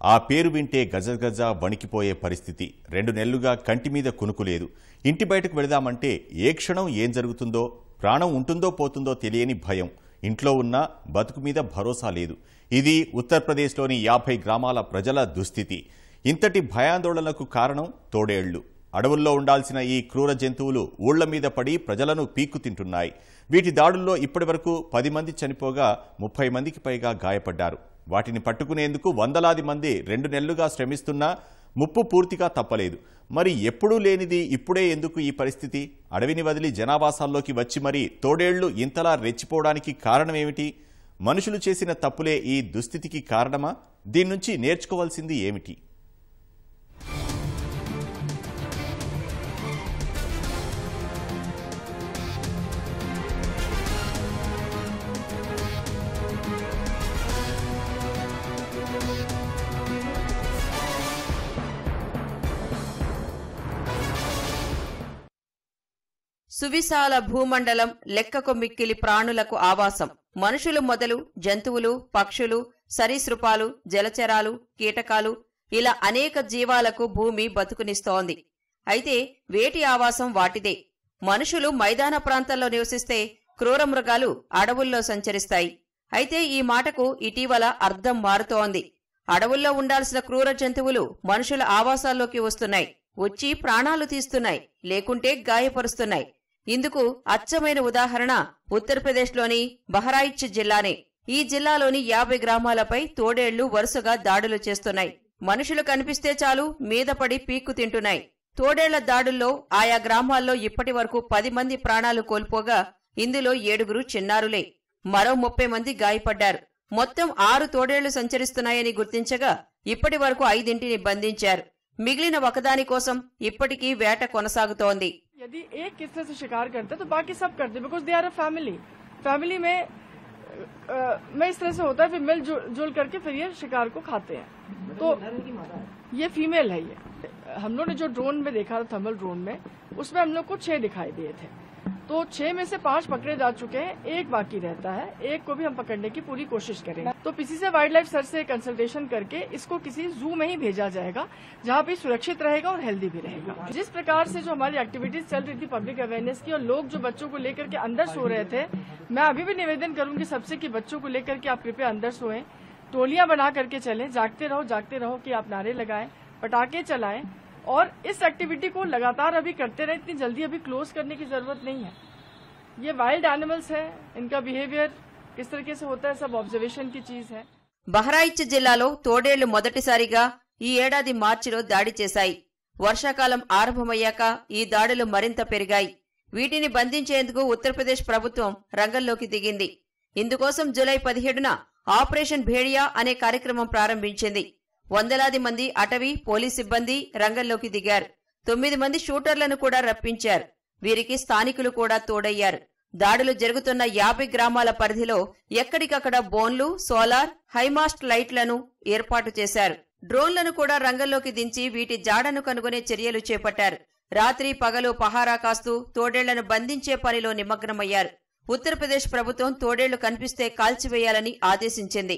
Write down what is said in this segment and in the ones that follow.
ఆ పేరు వింటే గజగజ వణికిపోయే పరిస్థితి. 2 నెలలుగా కంటి మీద కునుకు లేదు. ఇంటి బయటకు వెళదామంటే ఏ క్షణం ఏం జరుగుతుందో, ప్రాణం ఉంటుందో పోతుందో తెలియని భయం. ఇంట్లో ఉన్న బతుకు మీద భరోసా లేదు. ఇది ఉత్తరప్రదేశ్లోని 50 గ్రామాల ప్రజల దుస్థితి. ఇంతటి భయాందోళనకు కారణం తోడేళ్లు. అడవుల్లో ఉండాల్సిన ఈ క్రూర జంతువులు ఊళ్ల మీద పడి ప్రజలను పీక్కు తింటున్నాయి. వీటి దాడుల్లో ఇప్పటివరకు 10 మంది చనిపోగా 30 మందికి పైగా గాయపడ్డారు. వాటిని పట్టుకునేందుకు వందలాది మంది 2 నెలలుగా శ్రమిస్తున్నా ముప్పు పూర్తిగా తప్పలేదు. మరి ఎప్పుడూ లేనిది ఇప్పుడే ఎందుకు ఈ పరిస్థితి? అడవిని వదిలి జనావాసాల్లోకి వచ్చి మరి తోడేళ్లు ఇంతలా రెచ్చిపోవడానికి కారణమేమిటి? మనుషులు చేసిన తప్పులే ఈ దుస్థితికి కారణమా? దీని నుంచి నేర్చుకోవాల్సింది ఏమిటి? సువిశాల భూమండలం లెక్కకు మిక్కిలి ప్రాణులకు ఆవాసం. మనుషులు మొదలు జంతువులు, పక్షులు, సరీసృపాలు, జలచరాలు, కీటకాలు ఇలా అనేక జీవాలకు భూమి బతుకునిస్తోంది. అయితే వేటి ఆవాసం వాటిదే. మనుషులు మైదాన ప్రాంతాల్లో నివసిస్తే క్రూర మృగాలు అడవుల్లో సంచరిస్తాయి. అయితే ఈ మాటకు ఇటీవల అర్థం మారుతోంది. అడవుల్లో ఉండాల్సిన క్రూర జంతువులు మనుషుల ఆవాసాల్లోకి వస్తున్నాయి. వచ్చి ప్రాణాలు తీస్తున్నాయి, లేకుంటే గాయపరుస్తున్నాయి. ఇందుకు అచ్చమైన ఉదాహరణ ఉత్తరప్రదేశ్లోని బహరాయిచ్ జిల్లానే. ఈ జిల్లాలోని 50 గ్రామాలపై తోడేళ్లు వరుసగా దాడులు చేస్తున్నాయి. మనుషులు కనిపిస్తే చాలు మీదపడి పీక్కు తింటున్నాయి. తోడేళ్ల దాడుల్లో ఆయా గ్రామాల్లో ఇప్పటి వరకు 10 మంది ప్రాణాలు కోల్పోగా ఇందులో 7 చిన్నారులే. మరో 30 మంది గాయపడ్డారు. మొత్తం 6 తోడేళ్లు సంచరిస్తున్నాయని గుర్తించగా ఇప్పటి వరకు 5ని బంధించారు. మిగిలిన ఒకదాని కోసం ఇప్పటికీ వేట కొనసాగుతోంది. यदि एक किस तरह से शिकार करते तो बाकी सब करते, because they are a family में इस तरह से होता है, फिर मिलजुल करके फिर ये शिकार को खाते हैं. तो ये फीमेल है. ये हम लोग ने जो ड्रोन में देखा था, थर्मल ड्रोन में, उसमें हम लोग को 6 दिखाई दिए थे. तो 6 में से 5 पकड़े जा चुके हैं, 1 बाकी रहता है. 1 को भी हम पकड़ने की पूरी कोशिश करेंगे. तो पीसी से वाइल्ड लाइफ सर से कंसल्टेशन करके इसको किसी जू में ही भेजा जाएगा, जहाँ पे सुरक्षित रहेगा और हेल्दी भी रहेगा. जिस प्रकार से जो हमारी एक्टिविटीज चल रही थी पब्लिक अवेयरनेस की, और लोग जो बच्चों को लेकर के अंदर सो रहे थे, मैं अभी भी निवेदन करूंगी सबसे कि बच्चों को लेकर के आप कृपया अंदर सोएं. टोलियां बना करके चलें, जागते रहो कि आप नारे लगाएं, पटाखे चलाएं, और इस एक्टिविटी को लगातार अभी करते रहे. इतनी जल्दी अभी क्लोज करने की जरूरत नहीं है. ये वाइल्ड एनिमल्स है, इनका बिहेवियर किस तरीके से होता है, सब ऑब्जर्वेशन की चीज है. బహరాయిచ్ జిల్లాలో తోడేళ్లు మొదటిసారిగా ఈ ఏడాది మార్చిలో దాడి చేశాయి. వర్షాకాలం ఆరంభమయ్యాక ఈ దాడులు మరింత పెరిగాయి. వీటిని బంధించేందుకు ఉత్తరప్రదేశ్ ప్రభుత్వం రంగంలోకి దిగింది. ఇందుకోసం జూలై 17న ఆపరేషన్ భేడియా అనే కార్యక్రమం ప్రారంభించింది. వందలాది మంది అటవీ, పోలీస్ సిబ్బంది రంగంలోకి దిగారు. 9 మంది షూటర్లను కూడా రప్పించారు. వీరికి స్థానికులు కూడా తోడయ్యారు. దాడులు జరుగుతున్న 50 గ్రామాల పరిధిలో ఎక్కడికక్కడ బోన్లు, సోలార్, హైమాస్ట్ లైట్లను ఏర్పాటు చేశారు. డ్రోన్లను కూడా రంగంలోకి దించి వీటి జాడను కనుగొనే చర్యలు చేపట్టారు. రాత్రి పగలు పహారా కాస్తూ తోడేళ్లను బంధించే పనిలో నిమగ్నమయ్యారు. ఉత్తరప్రదేశ్ ప్రభుత్వం తోడేళ్లు కనిపిస్తే కాల్చివేయాలని ఆదేశించింది.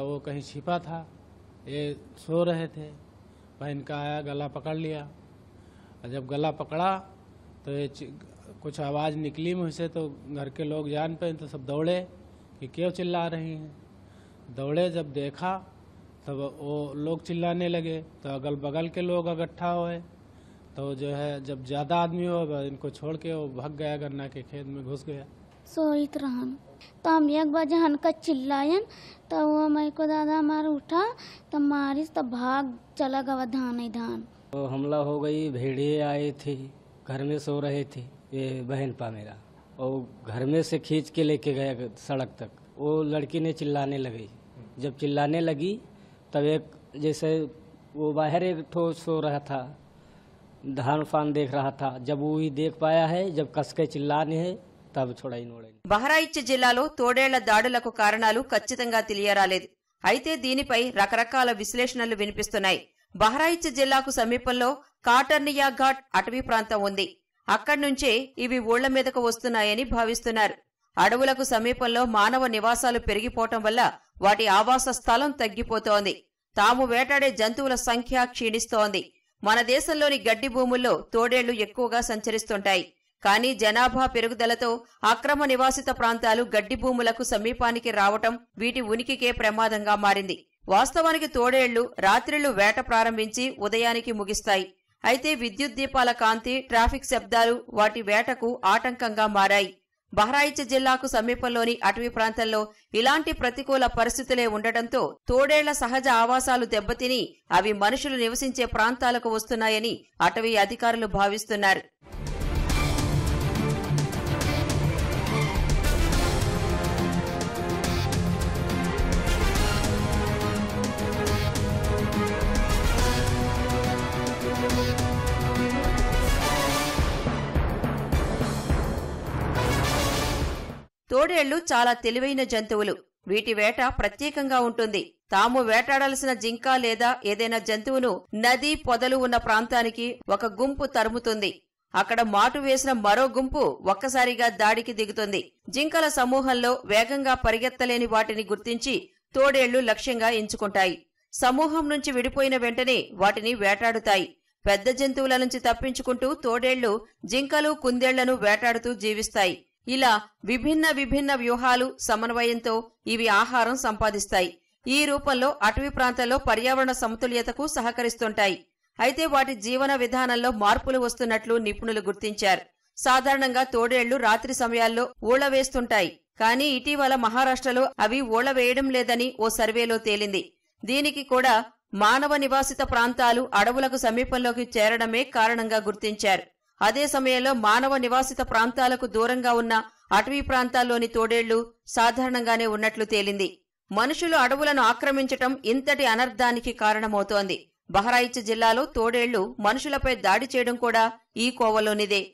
वो कहीं छिपा था, ये सो रहे थे, भाई इनका आया गला पकड़ लिया. और जब गला पकड़ा तो ये कुछ आवाज़ निकली मुँह से, तो घर के लोग जान पे तो सब दौड़े कि क्यों चिल्ला रही हैं. दौड़े, जब देखा तब वो लोग चिल्लाने लगे, तो अगल बगल के लोग इकट्ठा हुए. तो जो है जब ज़्यादा आदमी हो इनको छोड़ के वो भाग गया, गन्ना के खेत में घुस गया. सोईत रहन तो हम 1 बजे हनका चिल्लायन, तो वो मेरे को दादा हमारा उठा तो मारिस, तो भाग चला गवा धान ही धान. तो हमला हो गई. भेड़िए आए थे, घर में सो रहे थे ये बहन पा मेरा, और घर में से खींच के लेके गया सड़क तक. वो लड़की ने चिल्लाने लगी. जब चिल्लाने लगी तब एक जैसे वो बाहर एक ठो सो रहा था, धान फान देख रहा था. जब वो ही देख पाया है, जब कस के चिल्लाने है तब छोड़ा ही. బహరాయిచ్ జిల్లాలో తోడేళ్ల దాడులకు కారణాలు ఖచ్చితంగా తెలియరాలేదు. అయితే దీనిపై రకరకాల విశ్లేషణలు వినిపిస్తున్నాయి. బహరాయిచ్ జిల్లాకు సమీపంలో కాటర్నియా ఘాట్ అటవీ ప్రాంతం ఉంది. అక్కడ్నుంచే ఇవి ఊళ్ల మీదకు వస్తున్నాయని భావిస్తున్నారు. అడవులకు సమీపంలో మానవ నివాసాలు పెరిగిపోవటం వల్ల వాటి ఆవాస స్థలం తగ్గిపోతోంది. తాము వేటాడే జంతువుల సంఖ్య క్షీణిస్తోంది. మన దేశంలోని గడ్డి భూముల్లో తోడేళ్లు ఎక్కువగా సంచరిస్తుంటాయి. కానీ జనాభా పెరుగుదలతో అక్రమ నివాసిత ప్రాంతాలు గడ్డి భూములకు సమీపానికి రావటం వీటి ఉనికికే ప్రమాదంగా మారింది. వాస్తవానికి తోడేళ్లు రాత్రిళ్లు వేట ప్రారంభించి ఉదయానికి ముగిస్తాయి. అయితే విద్యుత్ దీపాల కాంతి, ట్రాఫిక్ శబ్దాలు వాటి వేటకు ఆటంకంగా మారాయి. బహ్రాయిచ్ జిల్లాకు సమీపంలోని అటవీ ప్రాంతంలో ఇలాంటి ప్రతికూల పరిస్థితులే ఉండటంతో తోడేళ్ల సహజ ఆవాసాలు దెబ్బతిని అవి మనుషులు నివసించే ప్రాంతాలకు వస్తున్నాయని అటవీ అధికారులు భావిస్తున్నారు. తోడేళ్లు చాలా తెలివైన జంతువులు. వీటి వేట ప్రత్యేకంగా ఉంటుంది. తాము వేటాడాల్సిన జింక లేదా ఏదైనా జంతువును నది, పొదలు ఉన్న ప్రాంతానికి ఒక గుంపు తరుముతుంది. అక్కడ మాటు వేసిన మరో గుంపు ఒక్కసారిగా దాడికి దిగుతుంది. జింకల సమూహంలో వేగంగా పరిగెత్తలేని వాటిని గుర్తించి తోడేళ్లు లక్ష్యంగా ఎంచుకుంటాయి. సమూహం నుంచి విడిపోయిన వెంటనే వాటిని వేటాడుతాయి. పెద్ద జంతువుల నుంచి తప్పించుకుంటూ తోడేళ్లు జింకలు, కుందేళ్లను వేటాడుతూ జీవిస్తాయి. ఇలా విభిన్న వ్యూహాలు సమన్వయంతో ఇవి ఆహారం సంపాదిస్తాయి. ఈ రూపంలో అటవీ ప్రాంతాల్లో పర్యావరణ సమతుల్యతకు సహకరిస్తుంటాయి. అయితే వాటి జీవన విధానంలో మార్పులు వస్తున్నట్లు నిపుణులు గుర్తించారు. సాధారణంగా తోడేళ్లు రాత్రి సమయాల్లో ఊళ్లవేస్తుంటాయి. కానీ ఇటీవల మహారాష్ట్రలో అవి ఊళ్లవేయడం లేదని ఓ సర్వేలో తేలింది. దీనికి కూడా మానవ నివాసిత ప్రాంతాలు అడవులకు సమీపంలోకి చేరడమే కారణంగా గుర్తించారు. అదే సమయంలో మానవ నివాసిత ప్రాంతాలకు దూరంగా ఉన్న అటవీ ప్రాంతాల్లోని తోడేళ్లు సాధారణంగానే ఉన్నట్లు తేలింది. మనుషులు అడవులను ఆక్రమించటం ఇంతటి అనర్థానికి కారణమవుతోంది. బహ్రాయిచ్ జిల్లాలో తోడేళ్లు మనుషులపై దాడి చేయడం కూడా ఈ కోవలోనిదే.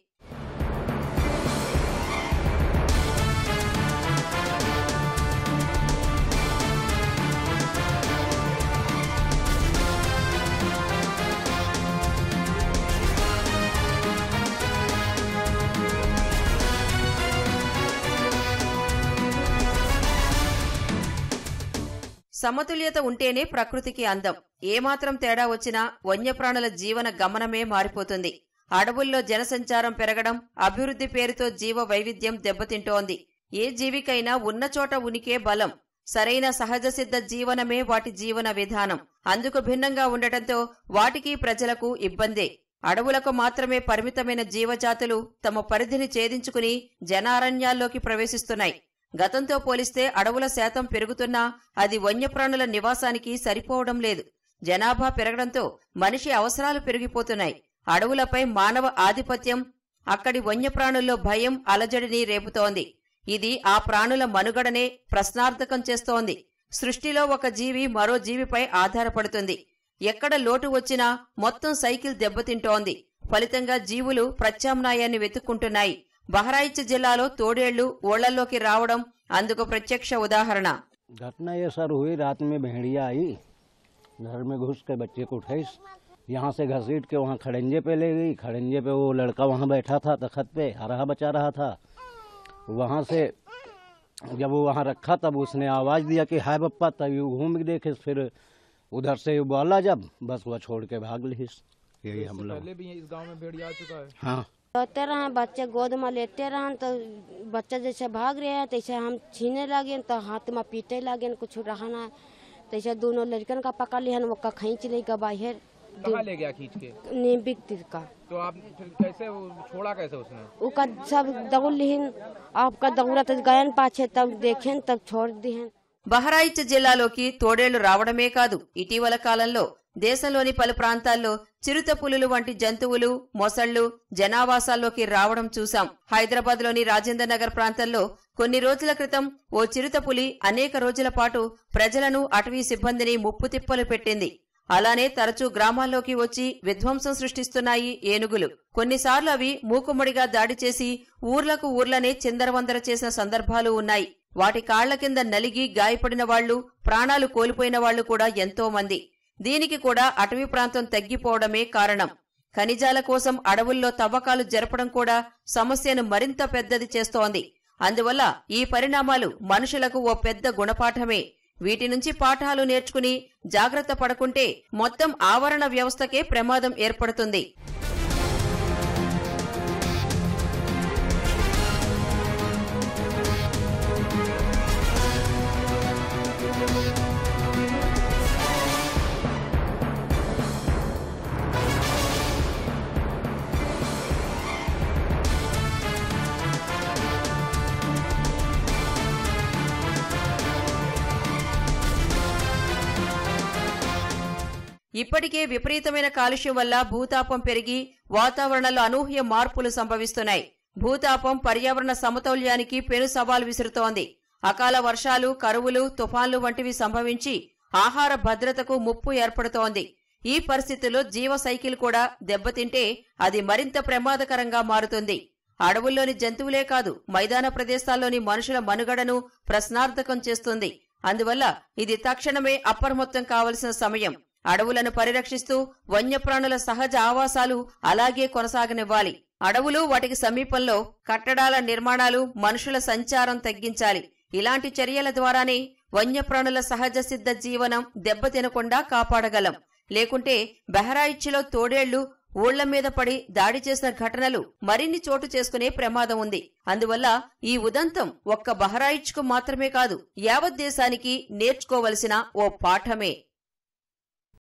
సమతుల్యత ఉంటేనే ప్రకృతికి అందం. ఏమాత్రం తేడా వచ్చినా వన్యప్రాణుల జీవన గమనమే మారిపోతుంది. అడవుల్లో జనసంచారం పెరగడం, అభివృద్ధి పేరుతో జీవ వైవిధ్యం దెబ్బతింటోంది. ఏ జీవికైనా ఉన్నచోట ఉనికే బలం. సరైన సహజ సిద్ధ జీవనమే వాటి జీవన విధానం. అందుకు భిన్నంగా ఉండటంతో వాటికి ప్రజలకు ఇబ్బందే. అడవులకు మాత్రమే పరిమితమైన జీవజాతులు తమ పరిధిని ఛేదించుకుని జనారణ్యాల్లోకి ప్రవేశిస్తున్నాయి. గతంతో పోలిస్తే అడవుల శాతం పెరుగుతున్నా అది వన్యప్రాణుల నివాసానికి సరిపోవడం లేదు. జనాభా పెరగడంతో మనిషి అవసరాలు పెరిగిపోతున్నాయి. అడవులపై మానవ ఆధిపత్యం అక్కడి వన్యప్రాణుల్లో భయం, అలజడిని రేపుతోంది. ఇది ఆ ప్రాణుల మనుగడనే ప్రశ్నార్థకం చేస్తోంది. సృష్టిలో ఒక జీవి మరో జీవిపై ఆధారపడుతుంది. ఎక్కడ లోటు వచ్చినా మొత్తం సైకిల్ దెబ్బతింటోంది. ఫలితంగా జీవులు ప్రత్యామ్నాయాన్ని వెతుక్కుంటున్నాయి. బహ్రాయిచ్ జిల్లాలో తోడేళ్లు ఊళ్లలోకి రావడం అందుకు ప్రత్యక్ష ఉదాహరణ. घटना ये सर हुई, रात में भेड़िया आई, घर में घुस के बच्चे को उठाई, यहाँ से घसीट के वहाँ खड़ंजे पे ले गई। खड़ंजे पे वो लड़का वहाँ बैठा था तखत पे, हरा बचा रहा था। वहाँ से जब वो वहाँ रखा तब उसने आवाज़ दिया कि हाय पप्पा, तभी वो घूम के देखे, फिर उधर से बोला जब बस वो छोड़ के भाग ली। यही हम लोग पहले भी इस गांव में भेड़िया आ चुका है। हाँ, लेते रहे बच्चे गोद में लेते रहे तो बच्चा जैसे भाग रहे हैं तैसे हम छीने लगे तो हाथ में पीटे लगे, कुछ रहा ना। तैसे दोनों लड़कन का पकड़ लिया, वो का खींच लेगा बाहर। कहाँ ले गया खींच के? नीबिक तिर का। तो आप फिर कैसे छोड़ा कैसे उसने? उसका सब दौड़ लिहिन, आपका दौड़त गयन पाछे, तब देखें तब छोड़ दिहन। బహ్రాయిచ్ జిల్లాలోకి తోడేళ్లు రావడమే కాదు, ఇటీవల కాలంలో దేశంలోని పలు ప్రాంతాల్లో చిరుత పులులు వంటి జంతువులు, మొసళ్లు జనావాసాల్లోకి రావడం చూశాం. హైదరాబాద్లోని రాజేంద్ర నగర్ ప్రాంతంలో కొన్ని రోజుల క్రితం ఓ చిరుత పులి అనేక రోజుల పాటు ప్రజలను, అటవీ సిబ్బందిని ముప్పుతిప్పలు పెట్టింది. అలానే తరచూ గ్రామాల్లోకి వచ్చి విధ్వంసం సృష్టిస్తున్నాయి ఏనుగులు. కొన్నిసార్లు అవి మూకుమ్మడిగా దాడి చేసి ఊర్లనే చిందరవందర చేసిన సందర్భాలు ఉన్నాయి. వాటి కాళ్ల కింద నలిగి గాయపడిన వాళ్లు, ప్రాణాలు కోల్పోయిన వాళ్లు కూడా ఎంతో మంది. దీనికి కూడా అటవీ ప్రాంతం తగ్గిపోవడమే కారణం. ఖనిజాల కోసం అడవుల్లో తవ్వకాలు జరపడం కూడా సమస్యను మరింత పెద్దది చేస్తోంది. అందువల్ల ఈ పరిణామాలు మనుషులకు ఓ పెద్ద గుణపాఠమే. వీటి నుంచి పాఠాలు నేర్చుకుని జాగ్రత్త పడకుంటే మొత్తం ఆవరణ వ్యవస్థకే ప్రమాదం ఏర్పడుతుంది. ఇప్పటికే విపరీతమైన కాలుష్యం వల్ల భూతాపం పెరిగి వాతావరణంలో అనూహ్య మార్పులు సంభవిస్తున్నాయి. భూతాపం పర్యావరణ సమతౌల్యానికి పెను సవాల్ విసురుతోంది. అకాల వర్షాలు, కరువులు, తుఫాన్లు వంటివి సంభవించి ఆహార భద్రతకు ముప్పు ఏర్పడుతోంది. ఈ పరిస్థితుల్లో జీవ సైకిల్ కూడా దెబ్బతింటే అది మరింత ప్రమాదకరంగా మారుతుంది. అడవుల్లోని జంతువులే కాదు, మైదాన ప్రదేశాల్లోని మనుషుల మనుగడను ప్రశ్నార్థకం చేస్తుంది. అందువల్ల ఇది తక్షణమే అప్రమత్తం కావలసిన సమయం. అడవులను పరిరక్షిస్తూ వన్యప్రాణుల సహజ ఆవాసాలు అలాగే కొనసాగనివ్వాలి. అడవులు, వాటికి సమీపంలో కట్టడాల నిర్మాణాలు, మనుషుల సంచారం తగ్గించాలి. ఇలాంటి చర్యల ద్వారానే వన్యప్రాణుల సహజ సిద్ధ జీవనం దెబ్బతినకుండా కాపాడగలం. లేకుంటే బహరాయిచ్చులో తోడేళ్లు ఊళ్ల మీద పడి దాడి చేసిన ఘటనలు మరిన్ని చోటు చేసుకునే ప్రమాదం ఉంది. అందువల్ల ఈ ఉదంతం ఒక్క బహరాయిచ్కు మాత్రమే కాదు, యావత్ దేశానికి నేర్చుకోవలసిన ఓ పాఠమే.